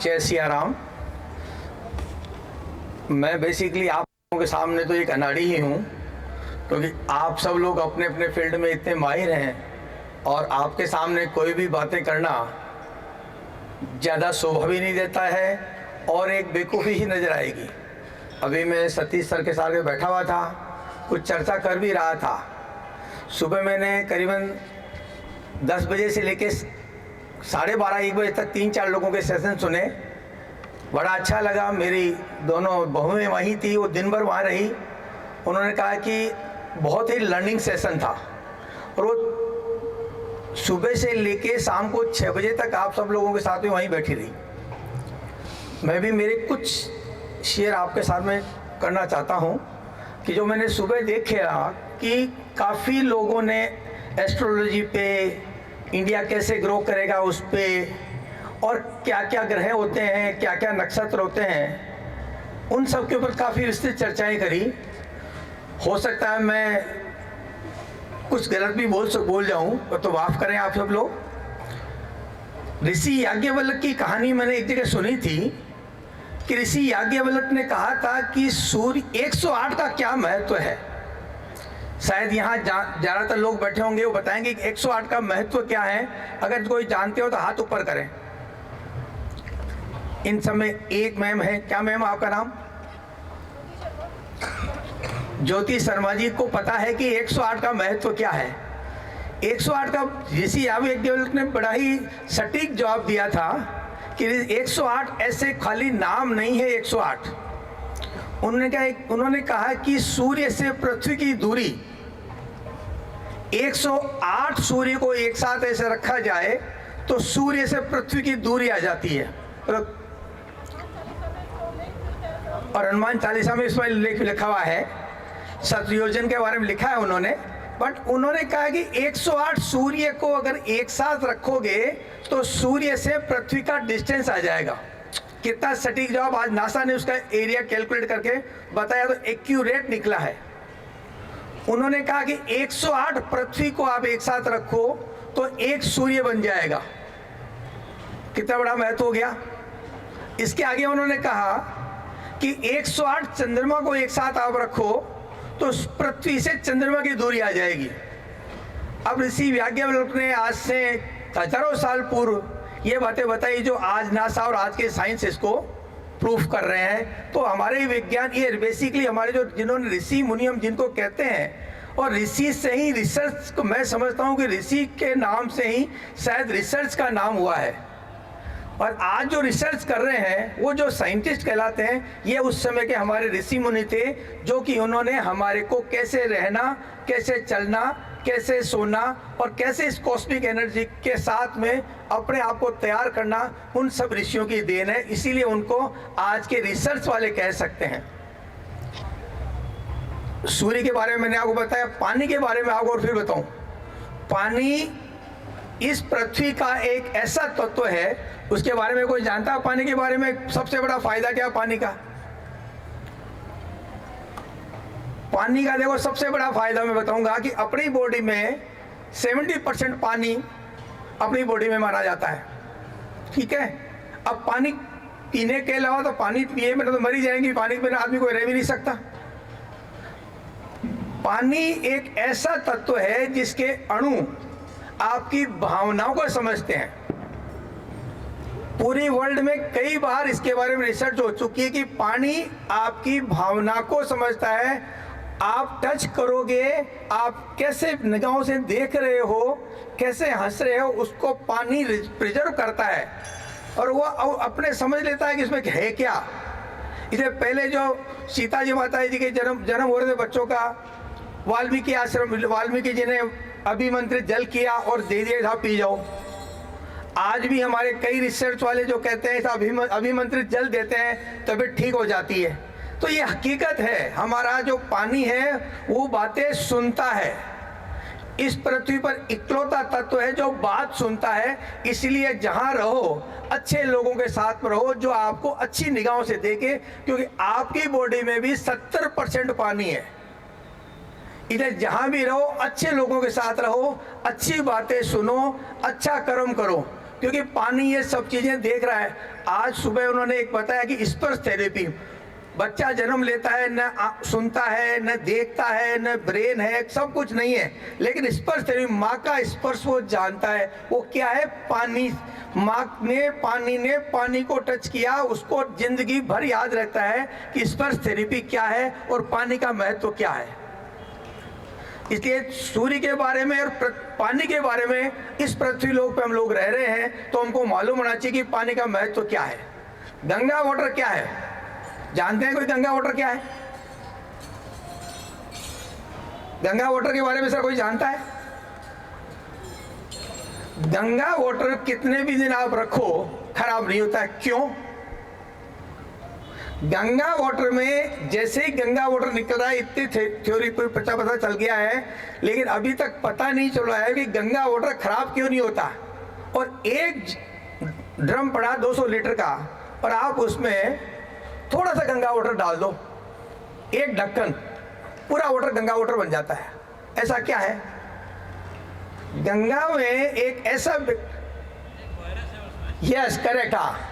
जय सिया राम। मैं बेसिकली आप लोगों के सामने तो एक अनाड़ी ही हूँ, क्योंकि आप सब लोग अपने अपने फील्ड में इतने माहिर हैं और आपके सामने कोई भी बातें करना ज़्यादा शोभा भी नहीं देता है और एक बेवकूफ़ी ही नज़र आएगी। अभी मैं सतीश सर के साथ बैठा हुआ था, कुछ चर्चा कर भी रहा था। सुबह मैंने करीबन 10 बजे से लेके 12:30-1 बजे तक 3-4 लोगों के सेशन सुने। बड़ा अच्छा लगा। मेरी दोनों बहुएं वहीं थी, वो दिन भर वहाँ रही। उन्होंने कहा कि बहुत ही लर्निंग सेशन था और वो सुबह से लेके शाम को 6 बजे तक आप सब लोगों के साथ में वहीं बैठी रही। मैं भी मेरे कुछ शेयर आपके साथ में करना चाहता हूँ कि जो मैंने सुबह देखा कि काफ़ी लोगों ने एस्ट्रोलॉजी पे, इंडिया कैसे ग्रो करेगा उस पे, और क्या क्या ग्रह होते हैं, क्या क्या नक्षत्र होते हैं, उन सब के ऊपर काफ़ी विस्तृत चर्चाएं करी। हो सकता है मैं कुछ गलत भी बोल जाऊं, तो माफ़ करें आप सब लोग। ऋषि याज्ञवल्क्य की कहानी मैंने एक जगह सुनी थी कि ऋषि याज्ञवल्क्य ने कहा था कि सूर्य 108 का क्या महत्व है। शायद यहाँ ज़्यादातर लोग बैठे होंगे, वो बताएंगे कि 108 का महत्व क्या है। अगर कोई जानते हो तो हाथ ऊपर करें। इन समय एक मैम है, क्या मैम आपका नाम? ज्योति शर्मा जी को पता है कि 108 का महत्व क्या है। 108 का ऋषि याज्ञवल्क्य ने बड़ा ही सटीक जवाब दिया था कि 108 ऐसे खाली नाम नहीं है। 108 उन्होंने कहा कि सूर्य से पृथ्वी की दूरी 108 सूर्य को एक साथ ऐसे रखा जाए तो सूर्य से पृथ्वी की दूरी आ जाती है। और हनुमान चालीसा में इसमें लिखा हुआ है, शतयोजन के बारे में लिखा है उन्होंने। बट उन्होंने कहा कि 108 सूर्य को अगर एक साथ रखोगे तो सूर्य से पृथ्वी का डिस्टेंस आ जाएगा। कितना सटीक जवाब! आज नासा ने उसका एरिया कैलकुलेट करके बताया तो एक्यूरेट निकला है। उन्होंने कहा कि 108 पृथ्वी को आप एक साथ रखो तो एक सूर्य बन जाएगा। कितना बड़ा महत्व हो गया। इसके आगे उन्होंने कहा कि 108 चंद्रमा को एक साथ आप रखो तो पृथ्वी से चंद्रमा की दूरी आ जाएगी। अब ऋषि याज्ञवल्क्य ने आज से हजारों साल पूर्व ये बातें बताई जो आज नासा और आज के साइंस इसको प्रूफ कर रहे हैं। तो हमारे विज्ञान, ये बेसिकली हमारे जो जिन्होंने ऋषि मुनि हम जिनको कहते हैं, और ऋषि से ही रिसर्च को मैं समझता हूँ कि ऋषि के नाम से ही शायद रिसर्च का नाम हुआ है। और आज जो रिसर्च कर रहे हैं वो जो साइंटिस्ट कहलाते हैं, ये उस समय के हमारे ऋषि मुनि थे, जो कि उन्होंने हमारे को कैसे रहना, कैसे चलना, कैसे सोना और कैसे इस कॉस्मिक एनर्जी के साथ में अपने आप को तैयार करना, उन सब ऋषियों की देन है। इसीलिए उनको आज के रिसर्च वाले कह सकते हैं। सूर्य के बारे में मैंने आपको बताया। पानी के बारे में आपको और फिर बताऊं। पानी इस पृथ्वी का एक ऐसा तत्व है, उसके बारे में कोई जानता है? पानी के बारे में सबसे बड़ा फायदा क्या है पानी का? पानी का देखो सबसे बड़ा फायदा मैं बताऊंगा कि अपनी बॉडी में 70% पानी अपनी बॉडी में माना जाता है। ठीक है। अब पानी पीने के अलावा तो पानी पिए में तो मर ही जाएंगे, पानी के बिना आदमी कोई रह भी नहीं सकता। पानी एक ऐसा तत्व है जिसके अणु आपकी भावनाओं को समझते हैं। पूरी वर्ल्ड में कई बार इसके बारे में रिसर्च हो चुकी है कि पानी आपकी भावना को समझता है। आप टच करोगे, आप कैसे निगाहों से देख रहे हो, कैसे हंस रहे हो, उसको पानी प्रिजर्व करता है और वो अपने समझ लेता है कि इसमें है क्या। इससे पहले जो सीता जी माता जी के जन्म हो रहे थे बच्चों का, वाल्मीकि जी ने अभिमंत्रित जल किया और दे दिया, था पी जाओ। आज भी हमारे कई रिसर्च वाले जो कहते हैं अभिमंत्रित जल देते हैं तबीयत ठीक हो जाती है। तो ये हकीकत है, हमारा जो पानी है वो बातें सुनता है। इस पृथ्वी पर इकलौता तत्व है जो बात सुनता है। इसलिए जहाँ रहो अच्छे लोगों के साथ में रहो जो आपको अच्छी निगाहों से देखे, क्योंकि आपकी बॉडी में भी 70% पानी है। इधर जहाँ भी रहो अच्छे लोगों के साथ रहो, अच्छी बातें सुनो, अच्छा कर्म करो, क्योंकि पानी ये सब चीजें देख रहा है। आज सुबह उन्होंने एक बताया कि स्पर्श थेरेपी, बच्चा जन्म लेता है, न सुनता है, न देखता है, न ब्रेन है, सब कुछ नहीं है, लेकिन स्पर्श थेरेपी, माँ का स्पर्श वो जानता है। वो क्या है? पानी। माँ ने पानी को टच किया, उसको जिंदगी भर याद रहता है कि स्पर्श थेरेपी क्या है और पानी का महत्व क्या है। इसलिए सूर्य के बारे में और पानी के बारे में, इस पृथ्वी लोक पे हम लोग रह रहे हैं तो हमको मालूम होना चाहिए कि पानी का महत्व क्या है। गंगा वाटर क्या है? जानते हैं कोई गंगा वाटर क्या है? गंगा वाटर के बारे में सर कोई जानता है? गंगा वाटर कितने भी दिन आप रखो खराब नहीं होता। क्यों? गंगा वाटर में जैसे ही गंगा वाटर निकल रहा है, इतनी थ्योरी पर पता चल गया है, लेकिन अभी तक पता नहीं चल रहा है कि गंगा वाटर खराब क्यों नहीं होता। और एक ड्रम पड़ा 200 लीटर का, और आप उसमें थोड़ा सा गंगा वाटर डाल दो, एक ढक्कन, पूरा वाटर गंगा वाटर बन जाता है। ऐसा क्या है? गंगा में एक ऐसा, यस करेक्ट, हाँ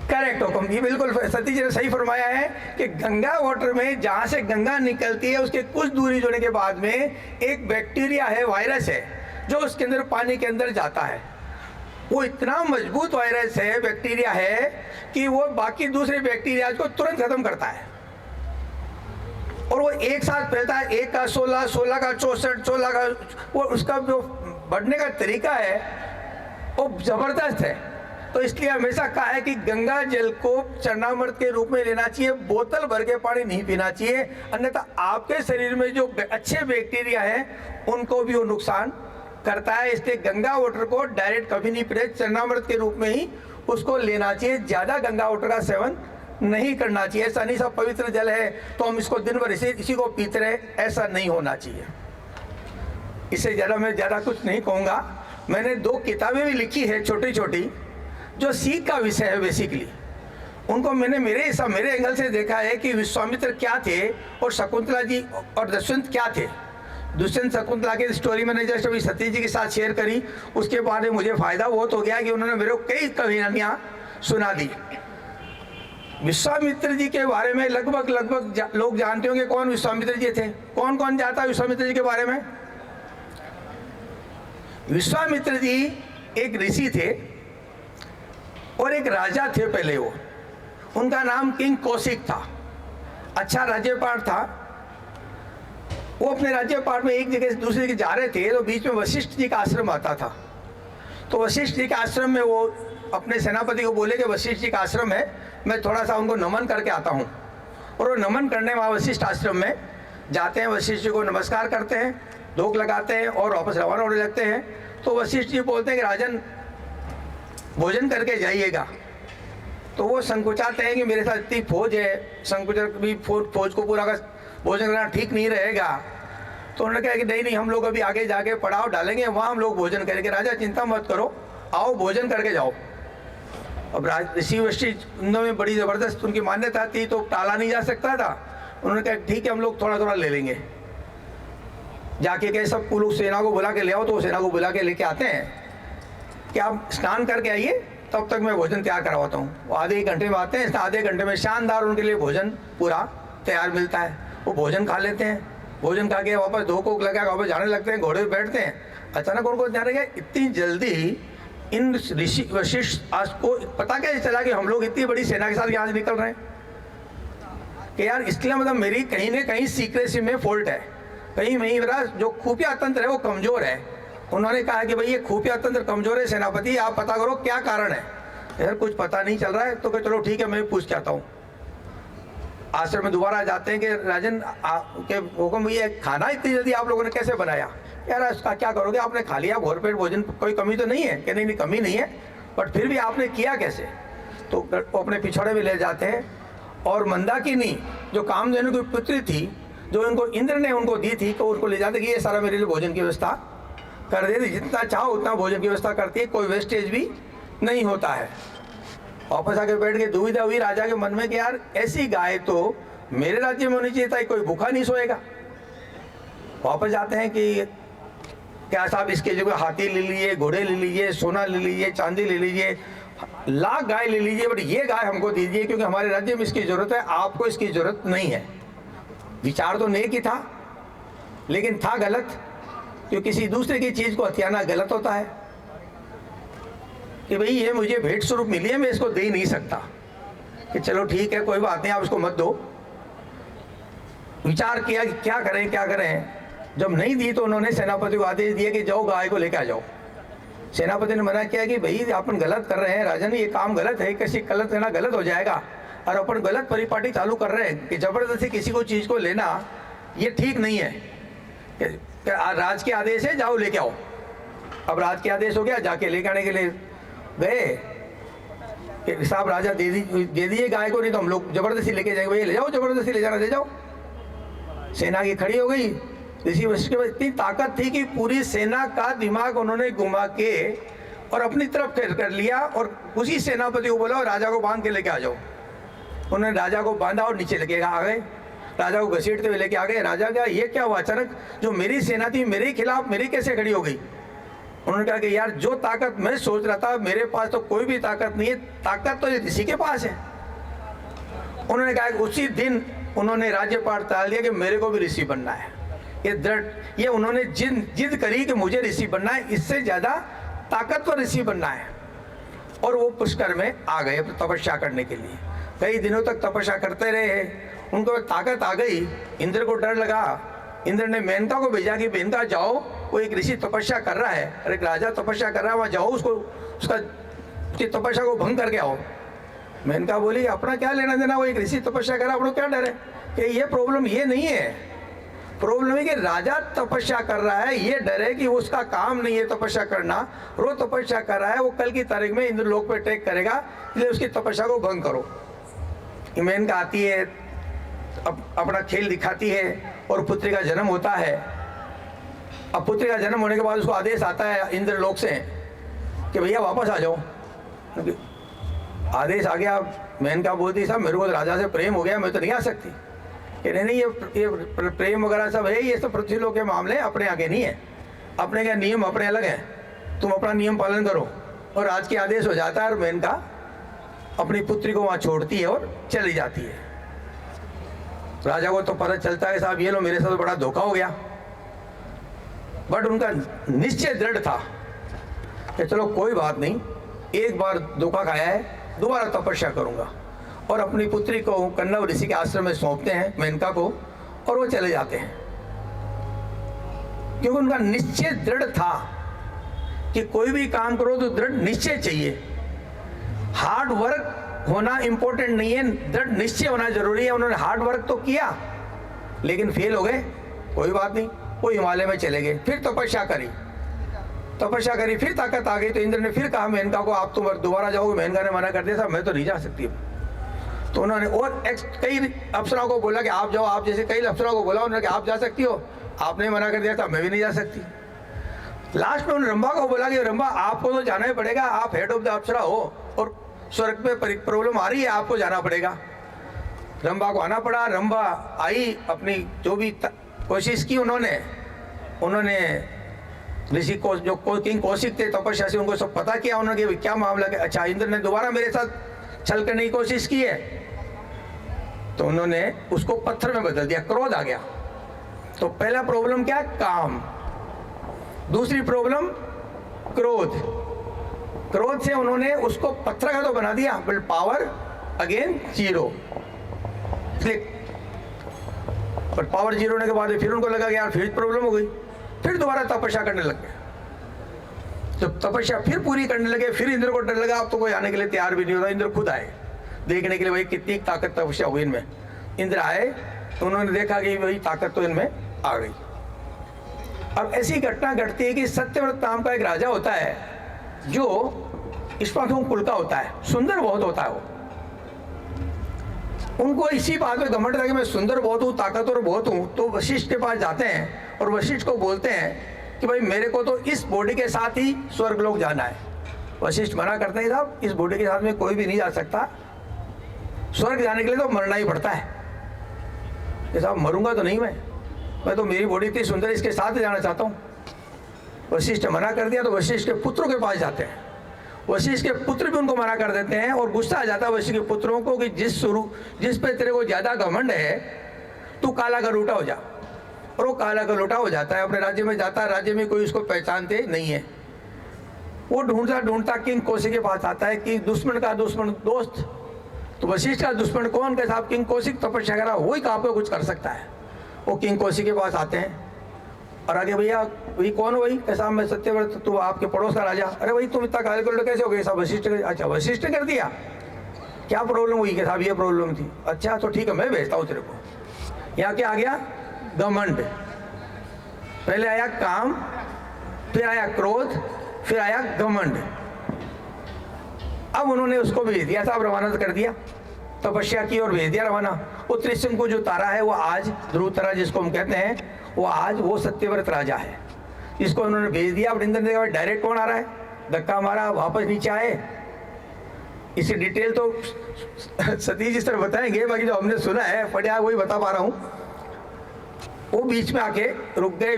करेक्ट हुक्म, ये बिल्कुल सतीश जी ने सही फरमाया है कि गंगा वाटर में जहाँ से गंगा निकलती है उसके कुछ दूरी जोड़ने के बाद में एक बैक्टीरिया है, वायरस है, जो उसके अंदर पानी के अंदर जाता है। वो इतना मजबूत वायरस है, बैक्टीरिया है, कि वो बाकी दूसरे बैक्टीरिया को तुरंत खत्म करता है। और वो एक साथ फैलता है, एक का 16, 16 का 64, 16 का, वो उसका जो बढ़ने का तरीका है वो जबरदस्त है। तो इसलिए हमेशा कहा है कि गंगा जल को चरणामृत के रूप में लेना चाहिए, बोतल भर के पानी नहीं पीना चाहिए, अन्यथा आपके शरीर में जो अच्छे बैक्टीरिया हैं उनको भी वो नुकसान करता है। इसलिए गंगा वाटर को डायरेक्ट कभी नहीं पीना, चरणामृत के रूप में ही उसको लेना चाहिए। ज़्यादा गंगा वाटर का सेवन नहीं करना चाहिए। ऐसा नहीं सब पवित्र जल है तो हम इसको दिन भर इसी को पीते रहे, ऐसा नहीं होना चाहिए। इससे मैं ज़्यादा कुछ नहीं कहूँगा। मैंने 2 किताबें भी लिखी है छोटी छोटी, जो सीख का विषय है बेसिकली। उनको मैंने मेरे एंगल से देखा है कि विश्वामित्र क्या थे और शकुंतला जी और दुष्यंत क्या थे। दुष्यंत शकुंतला की स्टोरी मैंने जस्ट अभी सतीश जी के साथ शेयर करी, उसके बाद में मुझे फायदा बहुत हो गया कि उन्होंने मेरे को कई कहानियाँ सुना दी। विश्वामित्र जी के बारे में लगभग लोग जानते होंगे कौन विश्वामित्र जी थे। कौन कौन जानता है विश्वामित्र जी के बारे में? विश्वामित्र जी एक ऋषि थे और एक राजा थे पहले। वो, उनका नाम किंग कौशिक था। अच्छा राज्यपाल था। वो अपने राज्यपाल में एक जगह से दूसरी जगह जा रहे थे तो बीच में वशिष्ठ जी का आश्रम आता था। तो वशिष्ठ जी के आश्रम में वो अपने सेनापति को बोले कि वशिष्ठ जी का आश्रम है, मैं थोड़ा सा उनको नमन करके आता हूँ। और वो नमन करने वहाँ वशिष्ठ आश्रम में जाते हैं, वशिष्ठ जी को नमस्कार करते हैं, धूप लगाते हैं और वापस रवाना होने लगते हैं। तो वशिष्ठ जी बोलते हैं कि राजन भोजन करके जाइएगा। तो वो संकोचाते हैं कि मेरे साथ इतनी फौज है, संकोचक भी फौज को पूरा का भोजन करना ठीक नहीं रहेगा। तो उन्होंने कहा कि नहीं हम लोग अभी आगे जाके पड़ाव डालेंगे, वहाँ हम लोग भोजन करेंगे। राजा चिंता मत करो, आओ भोजन करके जाओ। अब ऋषि वशिष्ठ में बड़ी ज़बरदस्त उनकी मान्यता थी तो टाला नहीं जा सकता था। उन्होंने कहा ठीक है हम लोग थोड़ा थोड़ा ले लेंगे। जाके कहे सब लोग सेना को बुला के ले आओ। तो सेना को बुला के लेके आते हैं कि आप स्नान करके आइए, तब तक मैं भोजन तैयार करवाता हूँ। वो आधे 1 घंटे में आते हैं, आधे घंटे में शानदार उनके लिए भोजन पूरा तैयार मिलता है। वो भोजन खा लेते हैं, भोजन खा के वापस धो को लगा वापस जाने लगते हैं, घोड़े पर बैठते हैं। अचानक उनको ध्यान रखा इतनी जल्दी इन ऋषि वशिष्ठ आज को पता कैसे चला कि हम लोग इतनी बड़ी सेना के साथ यहाँ से निकल रहे हैं कि यार इसलिए मतलब मेरी कहीं ना कहीं सीक्रेसी में फॉल्ट है, कहीं मेरा जो खुफिया तंत्र है वो कमज़ोर है। उन्होंने कहा कि भाई ये खुफिया तंत्र कमज़ोर है सेनापति, आप पता करो क्या कारण है। यार कुछ पता नहीं चल रहा है। तो चलो ठीक है मैं पूछ के आता हूँ। आश्रम में दोबारा जाते हैं कि राजन के हुक्म ये खाना इतनी जल्दी आप लोगों ने कैसे बनाया? यार इसका क्या करोगे, आपने खा लिया भोर पेट भोजन, कोई कमी तो नहीं है? कि नहीं कमी नहीं है, बट फिर भी आपने किया कैसे? तो वो अपने पिछड़े में ले जाते हैं और मंदाकिनी जो कामधेनु की पुत्री थी, जो इनको इंद्र ने उनको दी थी, तो उनको ले जाते कि ये सारा मेरे लिए भोजन की व्यवस्था कर देती, जितना चाहो उतना भोजन की व्यवस्था करती है, कोई वेस्टेज भी नहीं होता है। वापस आके बैठ के दुविधा हुई राजा के मन में कि यार ऐसी गाय तो मेरे राज्य में होनी चाहिए था, कोई भूखा नहीं सोएगा। वापस जाते हैं कि क्या साहब इसके जगह हाथी ले लीजिए, घोड़े ले लीजिए, सोना ले लीजिए, चांदी ले लीजिए, लाख गाय ले लीजिए, बट ये गाय हमको दीजिए क्योंकि हमारे राज्य में इसकी जरूरत है, आपको इसकी जरूरत नहीं है। विचार तो नेक ही था, लेकिन था गलत, क्योंकि किसी दूसरे की चीज को हथियाना गलत होता है। कि भाई ये मुझे भेंट स्वरूप मिली है, मैं इसको दे ही नहीं सकता, कि चलो ठीक है कोई बात नहीं, आप इसको मत दो। विचार किया कि क्या करें क्या करें। जब नहीं दी तो उन्होंने सेनापति को आदेश दिया कि जाओ गाय को लेकर आ जाओ। सेनापति ने मना किया कि भाई अपन गलत कर रहे हैं राजन, ये काम गलत है, किसी गलत करना गलत हो जाएगा, और अपन गलत परिपाटी चालू कर रहे हैं कि जबरदस्ती किसी को चीज को लेना ये ठीक नहीं है। राज के आदेश है, जाओ लेके आओ। अब राज के आदेश हो गया, जाके लेके आने के लिए गए कि साहब राजा दे दिए गाय को, नहीं तो हम लोग जबरदस्ती लेके जाएंगे। भैया ले जाओ, जबरदस्ती ले जाना ले जाओ। सेना की खड़ी हो गई। ऋषि वशिष्ठ के पास इतनी ताकत थी कि पूरी सेना का दिमाग उन्होंने घुमा के और अपनी तरफ कर लिया, और उसी सेनापति को बोला और राजा को बांध के लेके आ जाओ। उन्होंने राजा को बांधा और नीचे लेके आ गए। राजा को घसीटते हुए लेके आ गए। राजा क्या ये क्या हुआ अचानक, जो मेरी सेना थी मेरे खिलाफ मेरी कैसे खड़ी हो गई। उन्होंने कहा कि यार जो ताकत मैं सोच रहा था मेरे पास तो कोई भी ताकत नहीं है, ताकत तो ऋषि के पास है। उन्होंने कहा कि उसी दिन उन्होंने राज्यपाठ टाल दिया कि मेरे को भी ऋषि बनना है। ये दृढ़, ये उन्होंने जिद करी कि मुझे ऋषि बनना है, इससे ज्यादा ताकतवर ऋषि बनना है। और वो पुष्कर में आ गए तपस्या करने के लिए। कई दिनों तक तपस्या करते रहे, उनको ताकत आ गई। इंद्र को डर लगा। इंद्र ने मेनका को भेजा कि मेनका जाओ, वो एक ऋषि तपस्या कर रहा है और एक राजा तपस्या कर रहा है, वहां जाओ, उसकी तपस्या को भंग करके आओ। मेनका बोली अपना क्या लेना देना, वो एक ऋषि तपस्या कर रहा है, अपना क्या डर है। कि ये प्रॉब्लम ये नहीं है, प्रॉब्लम है कि राजा तपस्या कर रहा है, ये डर है कि उसका काम नहीं है तपस्या करना, वो तपस्या कर रहा है, वो कल की तारीख में इंद्रलोक पे अटैक करेगा, इसलिए उसकी तपस्या को भंग करो। मेनका आती है, अपना खेल दिखाती है और पुत्री का जन्म होता है। अब पुत्री का जन्म होने के बाद उसको आदेश आता है इंद्रलोक से कि भैया वापस आ जाओ। आदेश आ गया। मेनका बोलती साहब मेरे को राजा से प्रेम हो गया, मैं तो नहीं आ सकती। कि नहीं ये प्रेम वगैरह सब है, ये सब पृथ्वी लोक के मामले अपने आगे नहीं है, अपने क्या नियम अपने अलग हैं, तुम अपना नियम पालन करो। और आज के आदेश हो जाता है और मेनका अपनी पुत्री को वहां छोड़ती है और चली जाती है। राजा को तो पता चलता है साहब ये लो मेरे साथ बड़ा धोखा हो गया, बट उनका निश्चय दृढ़ था कि चलो कोई बात नहीं, एक बार धोखा खाया है, दोबारा तपस्या करूंगा। और अपनी पुत्री को कन्नव ऋषि के आश्रम में सौंपते हैं मेनका को, और वो चले जाते हैं। क्योंकि उनका निश्चय दृढ़ था कि कोई भी काम करो तो दृढ़ निश्चय चाहिए। हार्ड वर्क होना इंपॉर्टेंट नहीं है, दृढ़ निश्चय होना जरूरी है। उन्होंने हार्ड वर्क तो किया लेकिन फेल हो गए, कोई बात नहीं, वो हिमालय में चले गए। फिर तपस्या करी, फिर ताकत आ गई। तो इंद्र ने फिर कहा मेनका को आप तुम दोबारा जाओगे। मेनका ने मना कर दिया, साहब मैं तो नहीं जा सकती हूँ। तो उन्होंने और कई अप्सराओं को बोला कि आप जाओ, आप जैसे कई अप्सराओं को बोला उन्होंने कि आप जा सकती हो, आपने मना कर दिया था, मैं भी नहीं जा सकती। लास्ट में उन्होंने रंभा को बोला कि रंभा आपको तो जाना ही पड़ेगा, आप हेड ऑफ द अप्सरा हो और स्वर्ग में प्रॉब्लम आ रही है, आपको जाना पड़ेगा। रंभा को आना पड़ा। रंभा आई, अपनी जो भी कोशिश की उन्होंने ऋषि को जो किंग कौशिक थे तपस्या से, उनको सब पता किया उन्होंने क्या मामला है। अच्छा इंद्र ने दोबारा मेरे साथ छल करने की कोशिश की है, तो उन्होंने उसको पत्थर में बदल दिया, क्रोध आ गया। तो पहला प्रॉब्लम क्या, काम। दूसरी प्रॉब्लम क्रोध से उन्होंने उसको पत्थर का तो बना दिया, बट पावर अगेन 0। पर पावर 0 होने के बाद फिर उनको लगा कि यार फिर प्रॉब्लम हो गई, फिर दोबारा तपस्या करने लग गए। जब तपस्या फिर पूरी करने लगे, फिर इंद्र को डर लगा, अब तो कोई आने के लिए तैयार भी नहीं होता। इंद्र खुद आए देखने के लिए भाई कितनी ताकत तपस्या हुई इनमें। इंद्र आए तो उन्होंने देखा कि वही ताकत तो इनमें आ गई। अब ऐसी घटना घटती है कि सत्यव्रत नाम का एक राजा होता है जो इश्वाकु कुल का होता है, सुंदर बहुत होता है वो। उनको इसी बात में घमंड था कि मैं सुंदर बहुत हूँ, ताकतवर बहुत हूँ। तो वशिष्ठ के पास जाते हैं और वशिष्ठ को बोलते हैं कि भाई मेरे को तो इस बॉडी के साथ ही स्वर्ग लोक जाना है। वशिष्ठ मना करते हैं साहब इस बॉडी के साथ में कोई भी नहीं जा सकता, स्वर्ग जाने के लिए तो मरना ही पड़ता है। कि साहब मरूंगा तो नहीं मैं तो मेरी बॉडी इतनी सुंदर, इसके साथ ही जाना चाहता हूँ। वशिष्ठ मना कर दिया तो वशिष्ठ के पुत्रों के पास जाते हैं। वशिष्ठ के पुत्र भी उनको मना कर देते हैं और गुस्सा आ जाता है वशिष्ठ के पुत्रों को कि जिस पे तेरे को ज़्यादा घमंड है तू काला गलूटा हो जा। और वो काला गलूटा हो जाता है, अपने राज्य में जाता है, राज्य में कोई उसको पहचानते नहीं है। वो ढूंढता ढूंढता किंग कौशिक के पास आता है कि दुश्मन का दुश्मन दोस्त। तो वशिष्ठ का दुश्मन कौन? के साहब किंग कौशिक तपस्या करा, वही आपको कुछ कर सकता है। वो किंग कौशिक के पास आते हैं और आगे भैया वही कौन हो? वही कैसा? मैं सत्यव्रत, तू आपके पड़ोस का राजा। अरे भाई तुम इतना काले गलूटा कैसे हो गए? साहब वशिष्ठ। अच्छा वशिष्ठ कर दिया, क्या प्रॉब्लम हुई? के साहब ये प्रॉब्लम थी। अच्छा तो ठीक है मैं भेजता हूँ तेरे को। यहाँ क्या आ गया? घमंड। पहले आया काम, फिर आया क्रोध, फिर आया घमंड। अब उन्होंने उसको भेज दिया, साहब रवाना कर दिया, तपस्या की और भेज दिया रवाना। वो त्रिशंकु जो तारा है वो आज ध्रुव तारा जिसको हम कहते हैं, वो आज वो सत्यव्रत राजा है, इसको उन्होंने भेज दिया। अब इंद्र ने डायरेक्ट कौन आ रहा है? धक्का मारा, वापस नीचे आए। इसी डिटेल तो सतीश जी सर बताएंगे, बाकी जो हमने सुना है पढ़ा वही बता पा रहा हूँ। वो बीच में आके रुक गए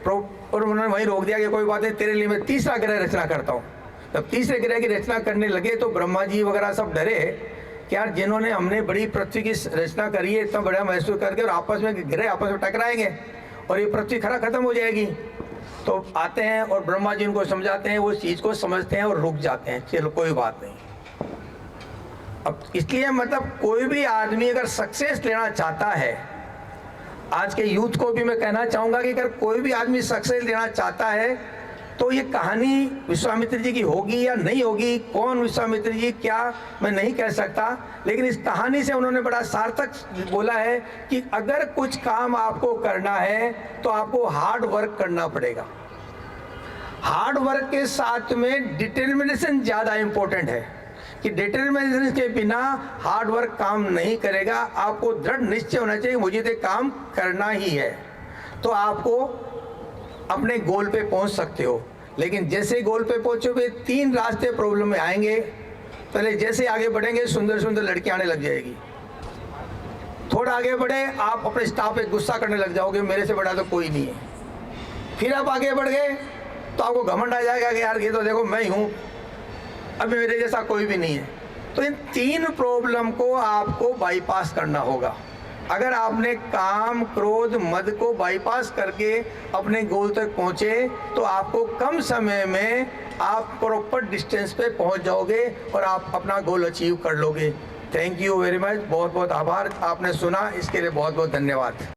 और उन्होंने वहीं रोक दिया कि कोई बात नहीं, तेरे लिए मैं तीसरा ग्रह रचना करता हूँ। जब तीसरे ग्रह की रचना करने लगे तो ब्रह्मा जी वगैरह सब डरे कि यार जिन्होंने हमने बड़ी पृथ्वी की रचना करी है इतना बड़ा महसूस करके, और आपस में ग्रह आपस में टकराएंगे और ये पृथ्वी खत्म हो जाएगी। तो आते हैं और ब्रह्मा जी उनको समझाते हैं, वो चीज़ को समझते हैं और रुक जाते हैं, चलो कोई बात नहीं। अब इसलिए मतलब कोई भी आदमी अगर सक्सेस लेना चाहता है, आज के यूथ को भी मैं कहना चाहूँगा कि अगर कोई भी आदमी सक्सेस लेना चाहता है तो ये कहानी विश्वामित्र जी की होगी या नहीं होगी, कौन विश्वामित्र जी क्या मैं नहीं कह सकता, लेकिन इस कहानी से उन्होंने बड़ा सार्थक बोला है कि अगर कुछ काम आपको करना है तो आपको हार्ड वर्क करना पड़ेगा। हार्ड वर्क के साथ में डिटर्मिनेशन ज़्यादा इम्पोर्टेंट है कि डिटर्मिनेशन के बिना हार्ड वर्क काम नहीं करेगा। आपको दृढ़ निश्चय होना चाहिए मुझे तो काम करना ही है, तो आपको अपने गोल पे पहुंच सकते हो। लेकिन जैसे गोल पे पहुंचोगे 3 रास्ते प्रॉब्लम में आएंगे। पहले जैसे आगे बढ़ेंगे सुंदर सुंदर लड़कियां आने लग जाएगी, थोड़ा आगे बढ़े आप अपने स्टाफ पे गुस्सा करने लग जाओगे, मेरे से बड़ा तो कोई नहीं है। फिर आप आगे बढ़ गए तो आपको घमंड आ जाएगा कि यार ये तो देखो मैं ही हूँ, अभी मेरे जैसा कोई भी नहीं है। तो इन 3 प्रॉब्लम को आपको बाईपास करना होगा। अगर आपने काम, क्रोध, मद को बाईपास करके अपने गोल तक पहुँचे तो आपको कम समय में आप प्रॉपर डिस्टेंस पे पहुँच जाओगे और आप अपना गोल अचीव कर लोगे। थैंक यू वेरी मच, बहुत बहुत आभार। आपने सुना इसके लिए बहुत बहुत धन्यवाद।